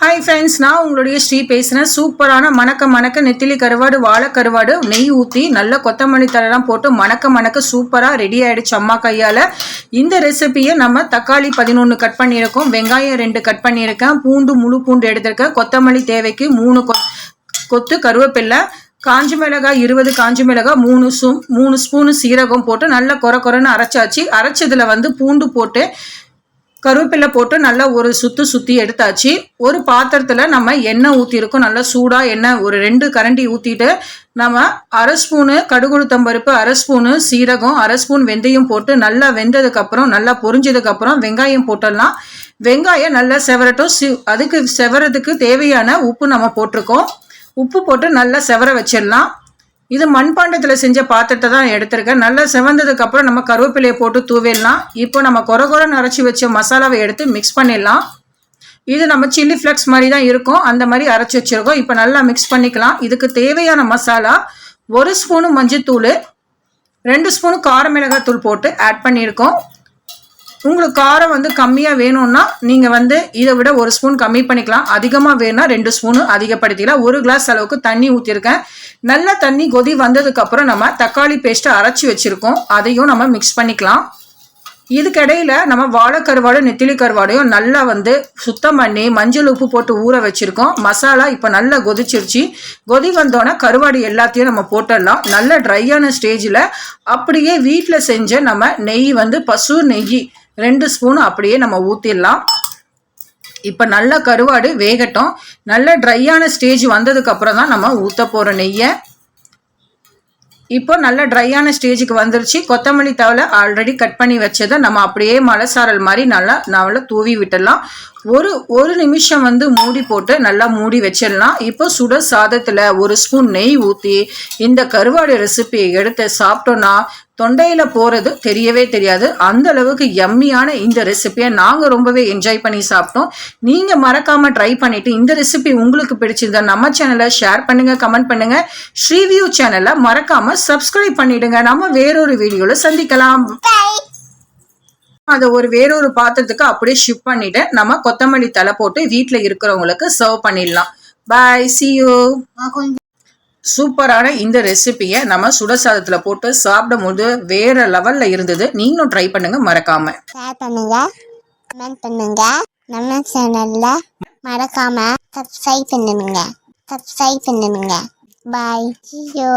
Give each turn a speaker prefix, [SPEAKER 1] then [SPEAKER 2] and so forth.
[SPEAKER 1] Hi friends, நான் உங்களுடைய ஸ்ரீ பேசுகிறேன். சூப்பரான மணக்க நெத்திலி கருவாடு, வாழை கருவாடு நெய் ஊற்றி நல்ல கொத்தமல்லி தழைலாம் போட்டு மணக்க சூப்பராக ரெடி ஆகிடுச்சு அம்மா கையால். இந்த ரெசிபியை நம்ம தக்காளி 11 கட் பண்ணியிருக்கோம், வெங்காயம் 2 கட் பண்ணியிருக்கேன், முழு பூண்டு எடுத்திருக்கேன், கொத்தமல்லி தேவைக்கு 3 கொத்து கருவேப்பில்லை, காஞ்சி மிளகாய் 20 காஞ்சி மிளகாய், 3 ஸ்பூனு சீரகம் போட்டு நல்லா கொரன்னு அரைச்சாச்சு. அரைச்சதில் பூண்டு போட்டு கருவேப்பிலை போட்டு நல்லா ஒரு சுற்றி எடுத்தாச்சு. ஒரு பாத்திரத்தில் நம்ம எண்ணெய் ஊற்றிருக்கோம், நல்லா சூடாக எண்ணெய் ஒரு 2 கரண்டி ஊற்றிட்டு நம்ம 1/2 ஸ்பூனு கடுகுளுத்தம்பருப்பு, 1/2 ஸ்பூனு சீரகம், 1/2 ஸ்பூன் வெந்தயம் போட்டு நல்லா வெந்ததுக்கப்புறம் நல்லா பொரிஞ்சதுக்கப்புறம் வெங்காயம் போட்டுடலாம். வெங்காயம் நல்லா செவரட்டும். அதுக்கு செவறதுக்கு தேவையான உப்பு நம்ம போட்டிருக்கோம். உப்பு போட்டு நல்லா செவர வச்சிடலாம். இது மண்பாண்டத்தில் செஞ்ச பாத்திரத்தை தான் எடுத்திருக்கேன். நல்லா செவந்ததுக்கப்புறம் நம்ம கருவேப்பிலையை போட்டு தூவிடலாம். இப்போ நம்ம கொரன்னு அரைச்சி வச்ச மசாலாவை எடுத்து மிக்ஸ் பண்ணிடலாம். இது நம்ம சில்லி ஃப்ளக்ஸ் மாதிரி தான் இருக்கும், அந்த மாதிரி அரைச்சி வச்சுருக்கோம். இப்போ நல்லா மிக்ஸ் பண்ணிக்கலாம். இதுக்கு தேவையான மசாலா 1 ஸ்பூனு மஞ்சத்தூள், 2 ஸ்பூனு கார மிளகாய் போட்டு ஆட் பண்ணியிருக்கோம். உங்களுக்கு காரம் கம்மியாக வேணும்னா நீங்கள் இதை விட 1 ஸ்பூன் கம்மி பண்ணிக்கலாம். அதிகமாக வேணும்னா 2 ஸ்பூனு அதிகப்படுத்திக்கலாம். 1 கிளாஸ் அளவுக்கு தண்ணி ஊற்றிருக்கேன். நல்லா தண்ணி கொதி வந்ததுக்கப்புறம் நம்ம தக்காளி பேஸ்ட்டை அரைச்சி வச்சுருக்கோம், அதையும் நம்ம மிக்ஸ் பண்ணிக்கலாம். இதுக்கிடையில் நம்ம வாழை கருவாடு நெத்திலி கருவாடையும் நல்லா சுத்தம் பண்ணி மஞ்சள் உப்பு போட்டு ஊற வச்சுருக்கோம். மசாலா இப்போ நல்லா கொதிச்சிருச்சு. கொதி வந்தோன்னே கருவாடு எல்லாத்தையும் நம்ம போட்டுடலாம். நல்ல ட்ரையான ஸ்டேஜில் அப்படியே வீட்டில் செஞ்ச நம்ம நெய் பசு நெய் 2 ஸ்பூன் அப்படியே நம்ம ஊற்றிடலாம். இப்போ நல்லா கருவாடு வேகட்டும். நல்ல ட்ரையான ஸ்டேஜ் வந்ததுக்கப்புறம் தான் நம்ம ஊற்ற போகிற நெய்யை. இப்போ நல்ல ட்ரையான ஸ்டேஜுக்கு வந்துருச்சு. கொத்தமல்லி தழை ஆல்ரெடி கட் பண்ணி வச்சதை நம்ம அப்படியே மலைசாரல் மாதிரி நல்லா தூவி விட்டுடலாம். ஒரு நிமிஷம் மூடி போட்டு நல்லா மூடி வச்சிடலாம். இப்போ சுட சாதத்தில் 1 ஸ்பூன் நெய் ஊற்றி இந்த கருவாடு ரெசிபியை எடுத்து சாப்பிட்டோன்னா தொண்டையில் போகிறது தெரியவே தெரியாது. அந்த அளவுக்கு யம்மியான இந்த ரெசிபியை நாங்கள் ரொம்பவே என்ஜாய் பண்ணி சாப்பிட்டோம். நீங்கள் மறக்காமல் ட்ரை பண்ணிவிட்டு இந்த ரெசிபி உங்களுக்கு பிடிச்சிருந்தா நம்ம சேனலை ஷேர் பண்ணுங்கள், கமெண்ட் பண்ணுங்கள். ஸ்ரீவியூ சேனலை மறக்காமல் சப்ஸ்கிரைப் பண்ணிவிடுங்க. நம்ம வேறொரு வீடியோவில் சந்திக்கலாம். அதை வேறொரு பாத்திரத்துக்கு அப்படியே ஷிஃப்ட் பண்ணிட்டு நம்ம கொத்தமல்லி தழை போட்டு வீட்டில் இருக்கிறவங்களுக்கு சர்வ் பண்ணிடலாம். பாய், see you. சூப்பரான இந்த ரெசிபியை நம்ம சுடசாதத்தில் போட்டு சாப்பிடும் போது வேற லெவல்ல இருந்தது. நீங்களும் ட்ரை பண்ணுங்க, மறக்காம
[SPEAKER 2] ஷேர் பண்ணுங்க, கமெண்ட் பண்ணுங்க. நம்ம சேனல்ல மறக்காம சப்ஸ்கிரைப் பண்ணுங்க. பாய், see you.